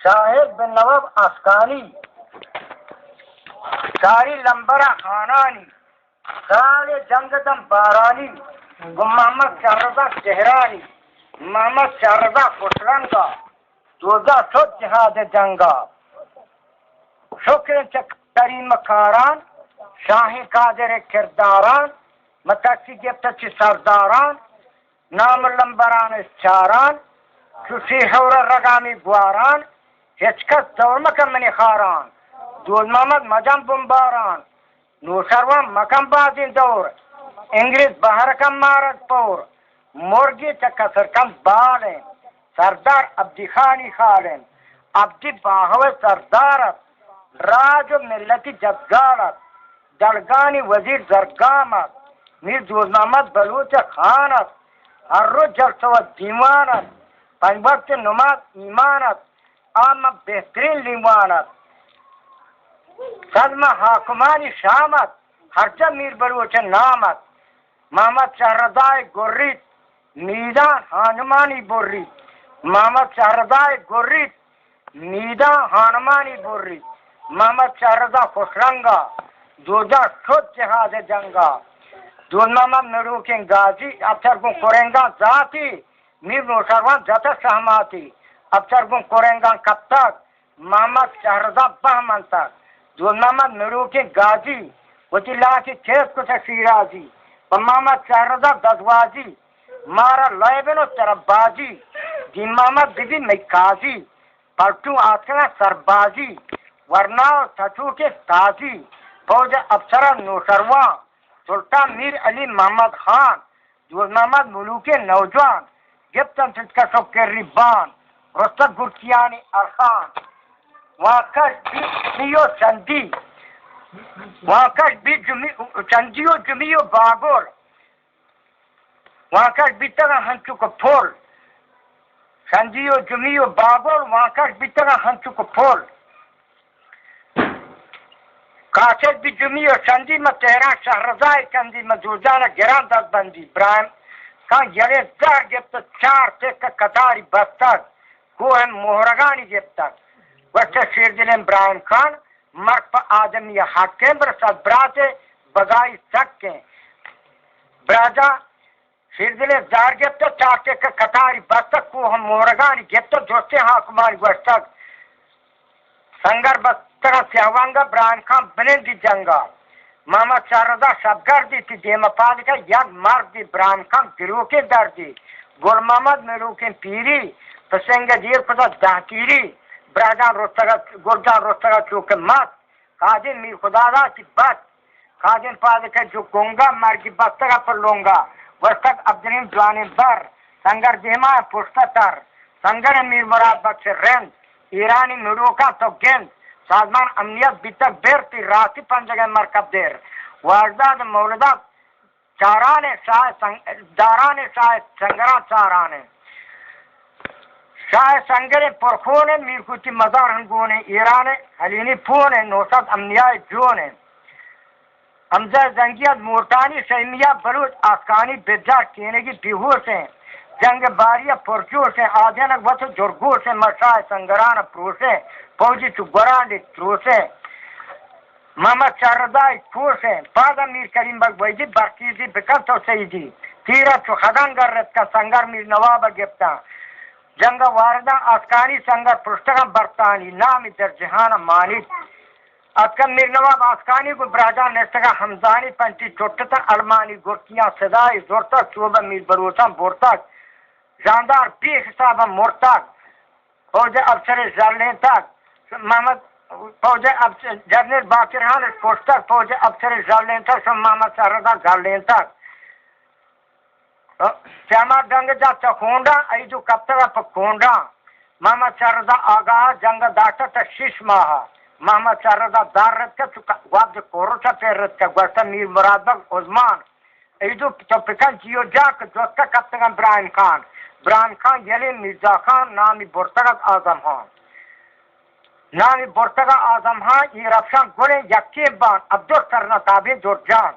شاهد بن نواب اسکانی، شاری لمبرا خانانی، سال جنگ دم بارانی، محمد شهرزا چهرانی، محمد شهرزا خسرنگا، دوزا شد جهاد جنگا. شکر کریم کاران، شاہی قادر کرداران، متاکی گفت چی سرداران، نام لمبران چاران، کسی حور رگامی گواران، هچکس دور مکم منی خاران، دول محمد مجم بمباران، نوشروان مکم بازین دور، انگریز بہر کم مارد پور، مرگی چکسر کم بالیں، سردار عبدی خانی خالیں، عبدی باہوے سردارت، راج و ملتی جدگارت، دلگانی وزیر زرگامت، میر دوز محمد بلوچ خانت، ہر روز جلسہ و دیوانت، پنج وقت نماز ایمانت، عام بہترین لیوانت، صدمہ حاکمانی شامت، ہر جب میر بلوچ نامت، محمد شہرزائے گریت، میدان ہانمانی بریت، محمد شہرزائے گریت، میدان ہانمانی بریت، محمد شہرزا خسرنگا، دوجا شد جہاد جنگا، دون محمد مروکن غازی، افسر گن کرنگا ذاتی، میر نوشروان جتا سہماتی، افسر گن کرنگا کب تک، محمد شہرزا بہمن تک، دون محمد مروکن غازی، وچی لاکی چیز کچھ شیرازی، محمد شہرزا دزوازی، مارا لائبن و تربازی، دین محمد بی مکازی، پلٹو آسکنا سربازی، ورنہ تچو کے تازی، فوج افسر نوشروان، سلطان میر علی محمد خان، دوز محمد ملوک نوجوان، گپتن تجکا سکر ریبان، رستق گرکیانی ارخان، واقع جمیو چندی، واقع بی چندیو جمیو باگول، واقع بیتگا ہنچو کو پھول، چندیو جمیو باگول، واقع بیتگا ہنچو کو پھول، قاصد بھی جمی و چندی میں تہران شہرزائی کندی میں جوجانا گران دست بندی براہم کان یلی زہر گفت چار تک کتاری بستک کوہ مہرگانی گفتک وقت شیر دلیں براہم خان مرد پا آدمی حقیں برسد برات بگائی سکیں براجا شیر دلیں زہر گفت چار تک کتاری بستک کوہ مہرگانی گفت دوستے حاکمانی گوشتک سنگر بس طرح سیاوانگا براہم خان بلندی جنگا محمد شہرزا شبگر دی تی دیما پادی کا یک مرد دی براہم خان گروکے در دی گل محمد ملوکن پیری پسنگ دیر کتا دہتیری برادان رستگا گلجان رستگا چوک مت خادن میر خدا دا کی بت خادن پادی کا جو گونگا مرگی بستگا پر لونگا وستگ عبدالیم جوانین بر سنگر دیما پشتا تر سنگر میر مراد بخش رند ایرانی ملوکا تو گند سازمان امنیت بیتک بیرتی راتی پنجگہ مرکب دیر وارداد مولدات چارانے دارانے شاہ سنگران چارانے شاہ سنگر پرخونے میرکوچی مزار ہنگونے ایرانے حلینی پونے نوسط امنیائی جونے حمزہ زنگیت مورتانی شہمیہ بلوچ آسکانی بجار کینگی بیہوش ہیں جنگ باریہ پرچوش ہیں آدھینک وقت جرگوش ہیں مشاہ سنگران پروش ہیں فوجی چگران ٹروش ہیں محمد شہرزائی کھوش ہیں پادا میر کریم بگویدی برکیزی بکل تو سیدی تیرہ چو خدان گرد کا سنگر میر نواب گفتا جنگ واردہ آسکانی سنگر پرشتگا برطانی نامی در جہان مانی اتکن میر نواب آسکانی کو براجان نشتگا حمزانی پنچی چوٹتا المانی گرکیاں صدای زورتا چوبہ میر بروچان بورتاک جاندار بی حسابہ مرتاک فوج افسر جرلین تک محمد فوج جنرل باقر خان پوسٹر فوج افسر جرلین تک محمد شہرزا جرلین تک شیما گنگ جا چکونڈا ایجو کپتگا پکونڈا محمد شہرزا آگاہ جنگ داشتا تک 6 ماہ محمد شہرزا دار رت کا وابد کوروچا پیر رت کا گوشتا میر مراد بگ عثمان ایجو تو پکن جیو جاک دوستا کپتگا براہم خان یلی مرزا خان نامی برتگت آزم خان نامی برتگا آزم خان ایرفشان گلیں یکیم بان عبدالسرنتابی جورجان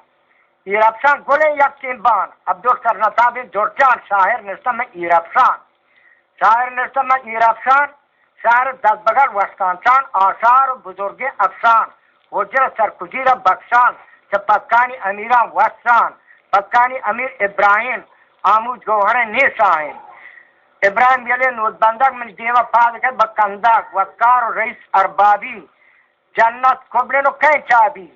ایرفشان گلیں یکیم بان عبدالسرنتابی جورجان شاہر نشتم ایرفشان شهر دست بغل وسکانچان آثار و بزرگ افسان حجر سرکجیر بخشان سپکانی امیران وسان پکانی امیر ابراهیم آموز گوهر نیساین ابراهیم یلی نودبندک من دیما پادکت بکندک وکار و رئیس اربابی جنت قبلن و کئی چابی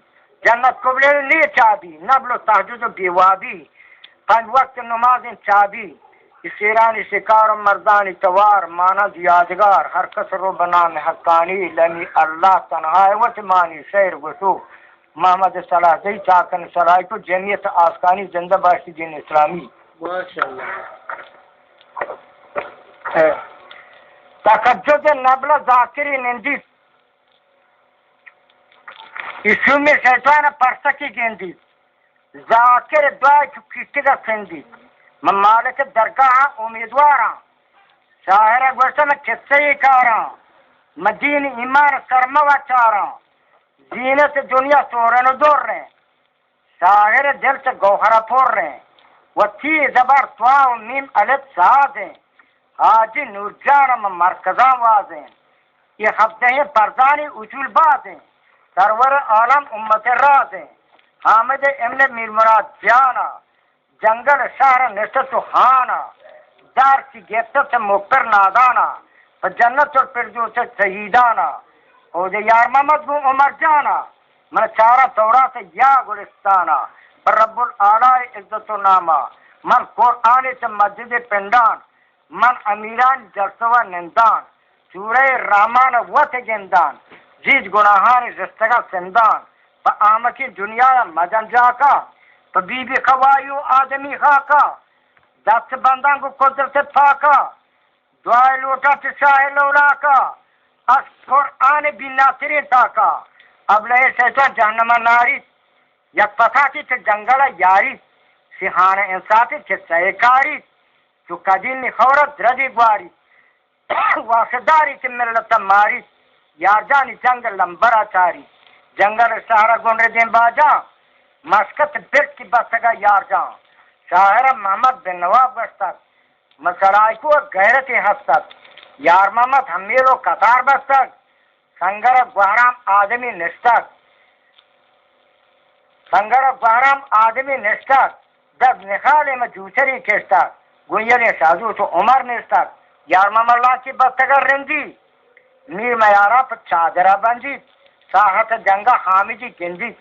جنت قبلن نی چابی نبل و تحجد و بیوابی پنج وقت نماز چابی اسیرانی شکار و مردانی توار ماند یادگار ہر کس رو بنام حقانی لمی اللہ تنہا وط مانی شیر گسو محمد صلاح دی چاکن صلاح کو جمعیت آسکانی زندہ باشی دین اسلامی ماشاءاللہ. تقجد نبل ذاکری نندی اسو میں شیطان پرسکی گندی ذاکر دعائی کو کٹگا سندی ممالک درگاہ امیدواراں شاہر گوشت میں کسی کاراں مدین ایمان سرموا چاراں زینت دنیا سورن دور رہے شاہر دل سے گوہرہ پھور رہے و تی زبر توا و میم علت ساز ہیں حاجی نور جانم مرکزاں واز ہیں یہ ہفتے ہیں پردانی اصول باز ہیں سرور عالم امت راز ہیں حامد امن میر مراد جانا جنگل شہر نشت و خانا دار کی گیتت مکر نادانا جنت اور پردو سے شہیدانا او دے یار محمد کو عمر جانا من چارہ تورا سے یا گلستانا پر رب العالی عزت و نامہ من قرآن سے مسجد پنڈان من امیران جلسوہ نندان سورہ رامان وط گندان جیج گناہان رستگا سندان پا آمکی دنیا مجن جا کا پا بی بی خوایو آدمی خاکا دست بندان کو قدرت پاکا دعائے لوٹا تشاہ لولا کا اس قرآن بی ناصرین تاکا اب لئے شیطان جہنم ناری یک پتھا کی چھ جنگل یاری سیحان انساتی چھ سیکاری جو قدیم خورت ردی گواری واسداری چھ ملت ماری یار جانی جنگ لمبرا چاری جنگل شہر گنر دین باجا مسکت بیٹ کی بستگا یار جان شاہر محمد بن نواب بستک مسرائی کو غیرت حسد یار محمد ہمیلو قطار بستک سنگر گوہرام آدمی نشتک سنگر گوہرام آدمی نشتک دب نخال میں جوچری کشتک گویر شازو تو عمر نشتک یار محمد اللہ کی بستگر رندی میر میارا پر چادرہ بندی ساحت جنگا حامدی گندی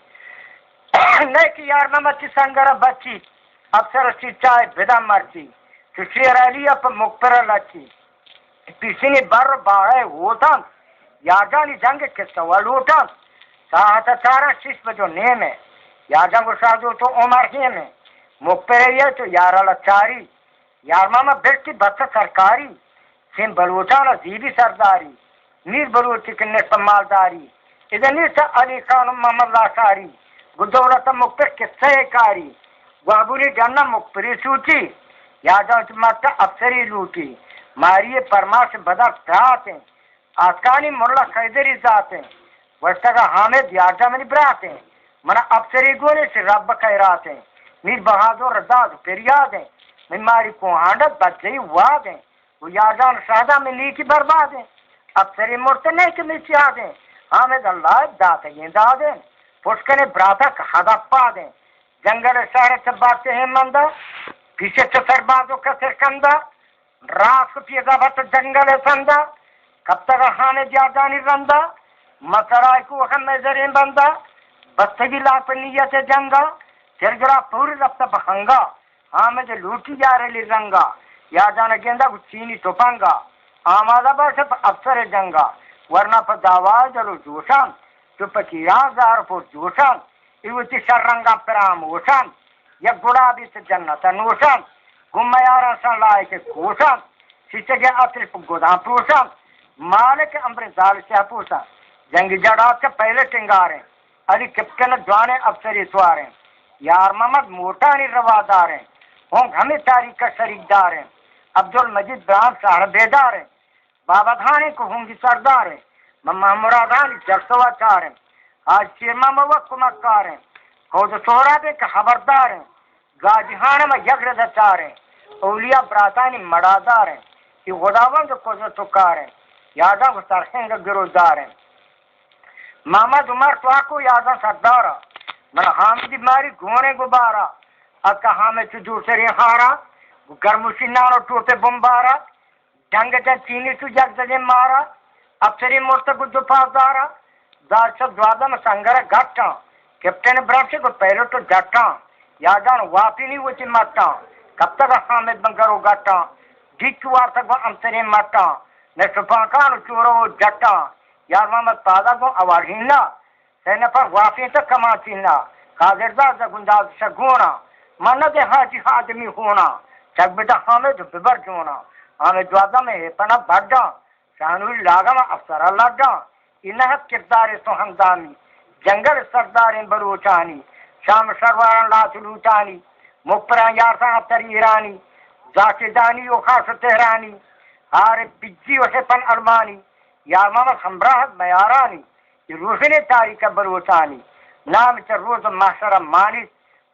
نیکی یار محمد کی سنگر بچی افسر چائے بدا مرچی شیر علی اپ مقبر لچی پیسنی بر باہے ہوتا یاجانی جنگ کے سوال ہوتا ساحت چارہ شیش بجو نیم ہے یا جنگ شادو تو عمر ہی میں مقبر یہ تو یارا لچاری یار ماما بیٹی بس سرکاری سیم بلوچانا زیبی سرداری میر بلوچی کننے مالداری ادھر سے علی خان محمد لاشاری گدولت مقبر کسے کاری وابولی جنہ مقبری سوچی یا جان ماتا افسری لوٹی ماریے پرماش بدر پرات ہیں آسکانی مرلا خیدری ذات ہیں وشتگا حامد یارجا منی برات ہیں منا افسری گونے سے رب خیرات ہیں میر بہادر رضاد پریاد ہیں میں ماری کوہانڈت بچئی واد ہیں وہ یارجان شہدہ میں نیکی برباد ہیں افسری مرتنے کے میں سیاد ہیں حامد اللہ دات ہیں داد ہیں پشکنے براتا کھادا پا دیں جنگل شہر سے باتیں ہیں مندہ پیچھے چتر بازو کا سرکندہ رات کو پیدا بات جنگل سندہ کب تک خانے جادانی رندہ مسرائی کو وقت میں زرین بندہ بستگی لاپ نیت جنگا سرگرا پوری رفت بخنگا حامد لوٹی جا رہی رنگا یا جانا گیندا کو چینی توپنگا آمادہ باش افسر جنگا ورنہ پر دعوی جلو جوشان تو پکیران زار پر جوشان ایوتی شرنگا پرام وشان یا گلابی سے جنت نوشان گمیارا سن لائے کے کوشان شیشے کے عطر پر گودام پروشان مالک امبر زال سے پوشان جنگی جڑات کے پہلے ٹنگاریں علی کپکن جوانے افسری سواریں یار محمد موٹانی روادار ہیں ہوں ہمیں تاریخ کا شریک دار ہیں عبد المجید برام شہر بیدار ہیں بابا دھانے کو ہوں گی سردار ہیں مما مرادانی جلسوا چار ہیں آج شیرما موقع مکار ہیں خود سورا دے کہ خبردار ہیں گاجہان میں یگرد چار ہیں اولیاء براتانی مڑادار ہیں یہ خداوند کو تکار ہیں یاداں کو سرخنگ گروزدار ہیں محمد عمر تو کو یاداں سردارا من حامد ماری گونے گبارا اکا حامد چجور سری ہارا گرموشی نانو ٹوٹے بمبارا جنگ جن چینی تو جگ دے مارا افسری مرتب دو پاسدارا دار شب دوادم سنگر گھٹا کیپٹن برانچ کو پہلو تو جٹا یادان واپی نہیں ہوتی مٹا کب تک حامد بنگرو گٹا جیچو وار تک وہ امسری مٹا نے سپاکان چورو جٹا یار محمد تازہ کو اوارہینا سینے پر واپی تک کماتینا قادردہ زگنداز شگونا منت حاجی آدمی ہونا چک بیٹا حامد ببر جونا حامد دوادہ میں پنا بڑھا شانوی لاغم افسر لگا انہت کردار سوہندانی جنگل سردار بلوچانی شام سرواران لات لوٹانی مپران یارسان ابتر ایرانی ذاکی دانی و خاص تہرانی ہار بجی و حفن ارمانی یار محمد ہمراہ میارانی یہ روزن تاریخ بلوچانی نام چا روز محشر مانیس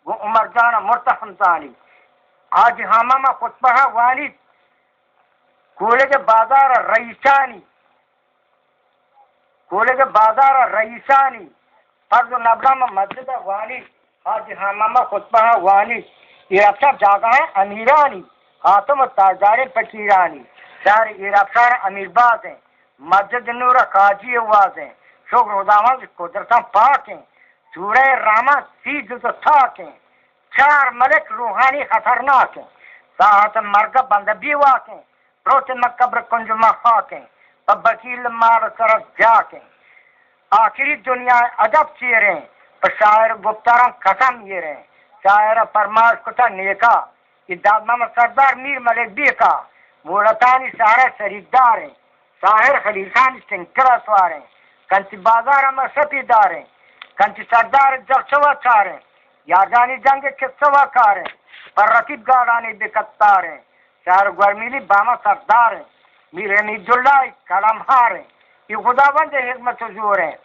وہ عمر جانا مرتحم زانی آج ہاماما خطبہ وانیس کولے کے بازار رئیسانی کولے کے بازار رئیسانی فرض نبرام مسجد وانی آج ہاماما خطبہ وانی یہ افسر جاگا ہے امیرانی خاتم تاجدار فقیرانی شہر یہ افسر امیر باز ہیں مسجد نور قاضی واز ہیں شکر خداوند قدرتاں پاک ہیں سورہ راما 30 جز تھاک ہیں 4 ملک روحانی خطرناک ہیں ساعت مرگ بند بیواک ہیں روچ مقبر کنج محاک ہیں بکیل مار سرس جاک ہیں آخری دنیا ادب چیریں پر شاعر گفتاران قسم یہ رہیں شاعر فرماش کتا نیکا یہ داد محمد سردار میر ملک بیکا مولتانی سارے شریدار ہیں شاعر خلیصانی سنکرہ سوار ہیں کنچی بازار ہمیں سپی دار ہیں کنچی سردار جرسوہ چار ہیں یاردانی جنگ کسوہ کار ہیں پر رکیب گاڑانی بکتار ہیں شاعر گورمیلی باما سردار ہیں میر حمید اللہ کلام ہار ہیں یہ خداوند حکمت حضور ہیں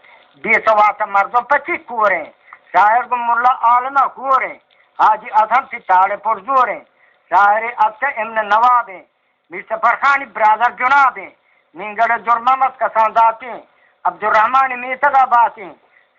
بے سوات مردوں پچی کور ہیں شاعر کو ملا عالمہ کور ہیں حاجی ادھم ستارے پرزور ہیں شاعر ابتر امن نواب ہیں میر سفر خانی برادر جناب ہیں مینگل جرمامت کسانداتے ہیں عبدالرحمن میتگا باتے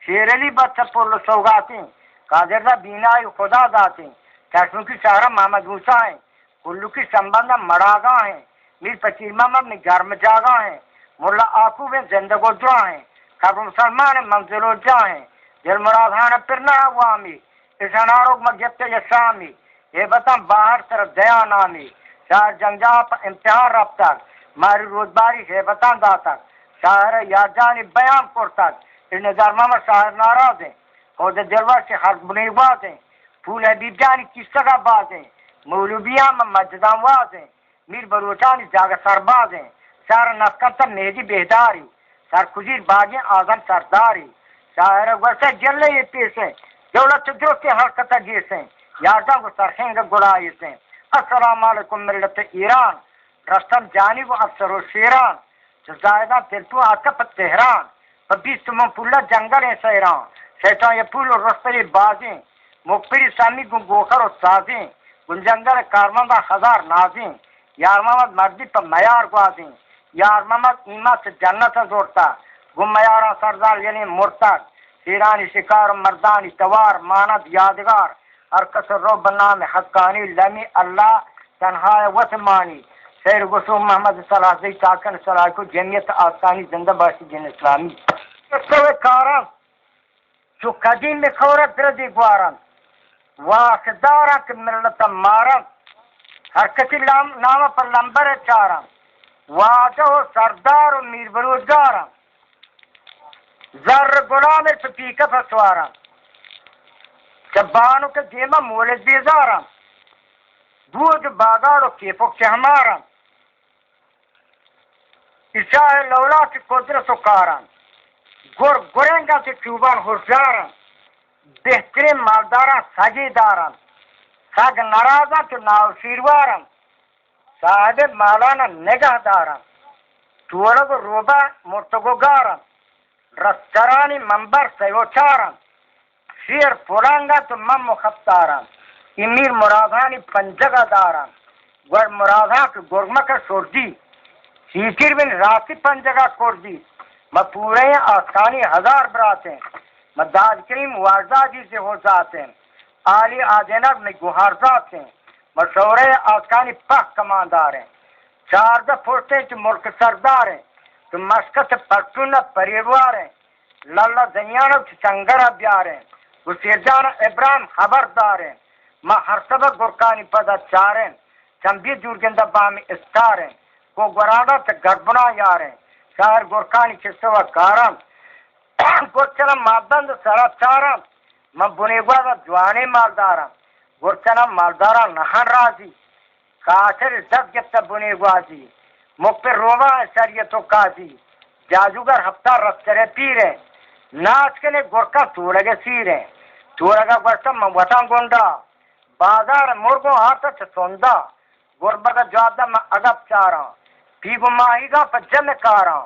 شیر علی بچہ پرل سوگاتے قادردہ بینائی خدا داتے چشموں کی شہرہ محمد موسیٰ ہیں کلو کی سمبندہ مڑاگاں ہیں میر پچیر محمد میں گرم جاگاں ہیں ملا آکو میں زندگو جا ہیں خبر مسلمان منزلو جا ہیں دل مرادھان پرنا عوامی اساناروگ مجبت یسامی یہ بتاں باہر سر دیا نامی شاہر جنگجا پر امتحان رب تک ماری روزباری ہے بتاں دا تک شاہر یاد جانی بیان کر تک اس نظر محمد شاہر ناراض ہیں خود دلور سے حرف بنی باز ہیں پھول حبیب جانی کس طرح باز ہیں مولوبیاں میں مجدان واز ہیں میر بلوچانی جاگ سرباز ہیں شاعر نسکن تا مہدی بہداری سر کجیر باغیں آزم سرداری شاعر ورسے جلے یہ پیسیں دولت جو کے حرکت جیسیں یاردہ کو سرخنگ گلائیسیں السلام علیکم ملت ایران رستم جانی و افسر و شیران زائدہ تلتو آکا پر تہران پر بیس تمام پولا جنگل ہیں سیران شیطان یہ پول و رستری بازیں مقبری سامی گوکر و سازیں گنجنگل کارمندہ ہزار نازیں یار محمد مردی پر میار گوازیں یار محمد ایمہ سے جنت زورتا گم میارا سردار یعنی مرتد شیرانی شکار مردانی توار ماند یادگار ہر کسر رو بنام حقانی لمی اللہ تنہا وسمانی سیر گسو محمد صلاح زی تاکن صلاح کو جمعیت آسانی زندہ باشی جن اسلامی سوے کارن جو قدیم میں خورت دردی گوارن واقدارا کہ ملتا مارن ہر کسی نام پر لمبر چارن واجہ و سردار و میر بروزگارن زر غلام سپیکہ فسوارن جبانو کے دیمہ مولد بیزارن بوجھ باگاڑو کیفک چہمارن اشاہ لولا کی قدرت و کارن گرنگا سے چوبان ہوشیارن بہترین مالداران سجی دارن سگ نرازاں تو ناو شیروارن صاحب مالانا نگہ دارن چولگ روبا مرتگو گارن رسترانی منبر سیو چارن شیر پولانگا تو من مخبتارن امیر مرادانی پنجگہ دارن گر مرادان کے گرمک سردی سیکر بن راسی پنجگا کردی ما پورے آسانی 1000 براتیں ما داد کریم واجدہ جی سے ہو جاتے ہیں آلی آدینک میں گوھار جاتے ہیں مشورے آسانی پاک کماندار ہیں 14 پھوٹے جو ملک سردار ہیں تو مشکت پرچون پریوار ہیں لالا زنیانو چنگرہ بیار ہیں گسیر جان ابراہیم خبردار ہیں ما ہر سبق گرکانی پدا چار ہیں چنبی جورگندہ بامی استار ہیں کو گرانا تا گربنا یار ہیں شاہر گرکانی چسوا کارم گرچنا مادند سرا چارم ما بنیگوہ دا جوانی مالدارم گرچنا مالدارا نہن رازی کاشر عزت گفتا بنیگوہ جی مکپر روما شریعتو کازی جاجوگر ہفتہ رفترے پیرے ناچ کے لئے گرکا تورگے سیرے تورگا گرسا موطان گنڈا بازار مرگو ہاتھا چسوندا گربا کا جواب دا میں اگب چارا پیگو ماہی گا پا جمع کارا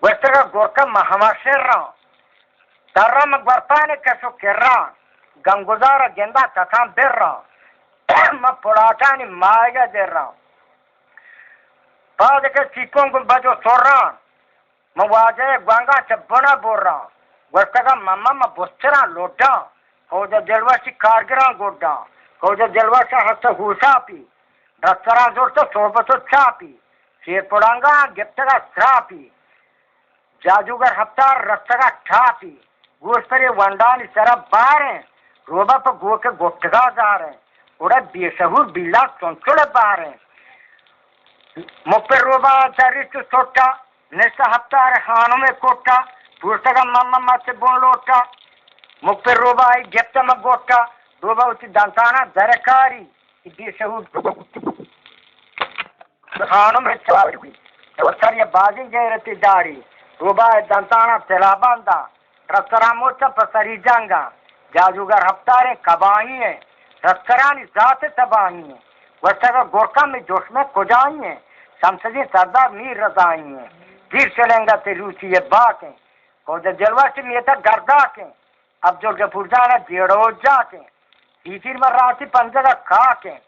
گرسا کا گرکا میں ہما شر رہا ترہ میں گرپانے کسو کر رہا گنگزارا گندہ تتان بر رہا میں پڑاٹانی ماہی گا در رہا پاہ کے چیکوں کو بجو سور رہا میں واجہ گوانگا چبنا بور رہا گرسا کا ماما میں بستران لوٹا کوجا جلوشی کارگران گوڑا کوجا جلوشی ہستا ہوشا پی رستران زورتا صحبتو چاپی شیر پڑانگا گپتگا سراپی جاجوگر ہفتار رستگا ٹھاپی گوش پر یہ وندانی سرا باریں روبا پا گو کے گوٹگا جاریں اوڑا بیشہور بیلا سنچڑے باریں مپر روبا چاری چو سوٹا نشتا ہفتار خانوں میں کوٹا پورتگا ماما ماتے بون لوٹا مپر روبا آئی گپتا میں گوٹا روبا ہوتی دانتانا درکاری بیشہور خانوں میں چاری ہوئی سر یہ بازی گئے رہتی داری روبا دانتانا تلا باندھا رستران موچا پسری جانگا جاجوگر ہفتاریں کبائی ہیں رسترانی ذات تباہی ہیں وستگا گورکا میں جوش میں کجائی ہیں سمسدی سردار میر رضائی ہیں پھر چلیں گا تے روچی یہ باک ہیں کوجا جلوہ سے میتا گرداک ہیں عبدال غفور جانا جیڑو جاک ہیں تیسیر میں راتی پنجگا کھاک ہیں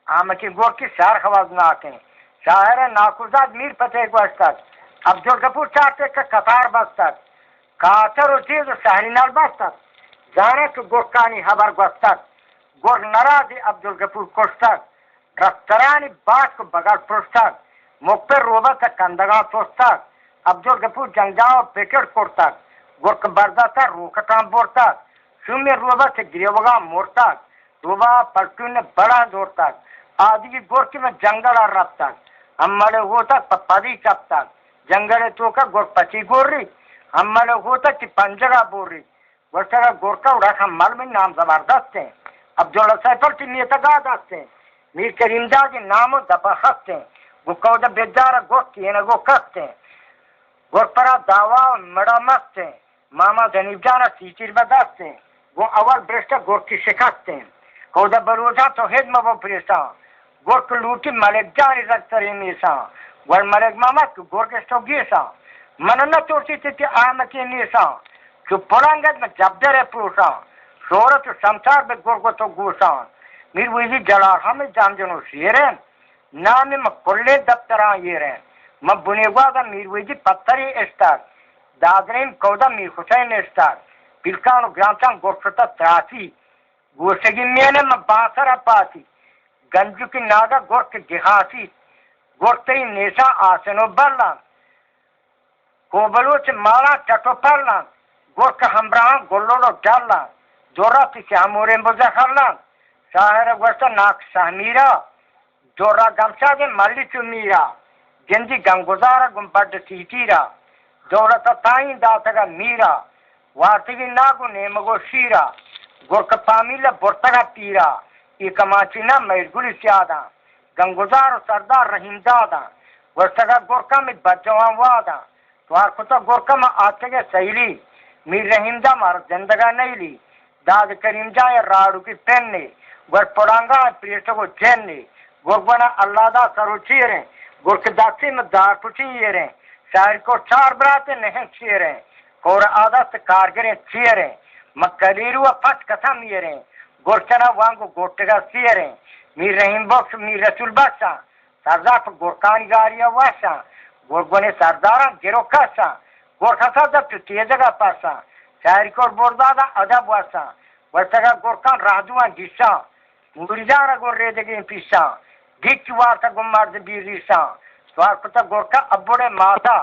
آمکی گور کی شار خوازناک ہیں شاہر ناکوزاد میر پتے گوشتک عبدال غفور چاہتے کا قطار بستک کاتر و چیز و شہری نال بستک جانے تو گورکانی حبر گوستک گور نرازی عبدال غفور کشتک رسترانی باش کو بگڑ پرستک مکپر روبا تا کندگا توستک عبدال غفور جنگاو پیکڑ کرتک گرک بردتا روکتان بورتک شمی روبا سے گریوگا مورتک روبا پلٹون نے بڑا دورتک آدھی گرکی میں جنگل رفتک ہم ملے ہوتا پپادی چپتک جنگل تو کا گر پچی گور ری ہم ملے ہوتا کہ پنجگا بور ری گرچہ کا گرکا اڑا ہم مل میں نام زبردست ہیں عبداللہ سیفر کی نیتا گا دست ہیں میر کریم جا کے نام و دبا خست ہیں گکاو دا بیدارا گرک کینا گو کست ہیں گرک پرا دعوا و مڑا مست ہیں ماما جنیب جانا سیچیر بدست ہیں گو اول برشتا گرک کی شکست ہیں کو دا بروجا تو ہید مبو پریسا گرک لوٹی ملک جانی رکتری میسا ور ملک ماما تو گرک استو گیسا مننا چوٹی تیتی آمکی نیسا چو پرانگت میں جب در پروسا شورت و شمسار بے گرگو تو گوسا میر ویزی جلار ہمیں جام جنو شیرین نامی میں کلے دفتران یہ رہیں میں بنیگوہ دا میر ویزی پتری اشتاک دادرین کودا میر حسین اشتاک پلکانو گرانچان گرشتا تراسی گوشگی مینے میں بانسر پاسی گنجو کی نادا گرک گھاسی گرکتری نیسا آسنو برلان کوبلو سے مالا چٹو پرلان گرک ہمراہاں گلولو ڈرلان دورا پیسی ہمورین بزخرلان شاہر گوشتا ناک سہمیرا دورا گمشا دے ملی چو میرا گندی گنگوزارا گمپرد سیتیرا دولتا تائیں داتگا میرا وارتگی ناگو نیمگو شیرا گرک پامیلا برتگا پیرا ایک ماچینا میرگولی سیادا گنگوزار و سردار رحیم دادا گرسگا گرکا میں بجوان وادا توار کتا گرکا میں آتگا سیلی میر رحیم دا مار زندگا نیلی داد کریم جائے راڑو کی پیننے گر پڑانگا پریشتو کو جیننے گرگونا اللہ دا سرو چیریں گرک داسی میں دار پچیریں شاہر کو چار براتے نہیں چیریں کور آدھا سے کارگریں چیریں مکلیرو پٹ کتھم یریں گرچنا وانگو گوٹگا سیریں میر رحیم بخش میر رسول بخشا سردار گورکانی گاریا واسا گورگونی سرداران گیرو کسا گورکسا دا تو تیزگا پاسا شهری کور بردادا ادب واسا وستگا گورکان راجوان گیسا مریدانا گور ریدگین پیسا گیچ وارتا گم مرد بیریسا سوار کتا گورکا ابوڑے ماتا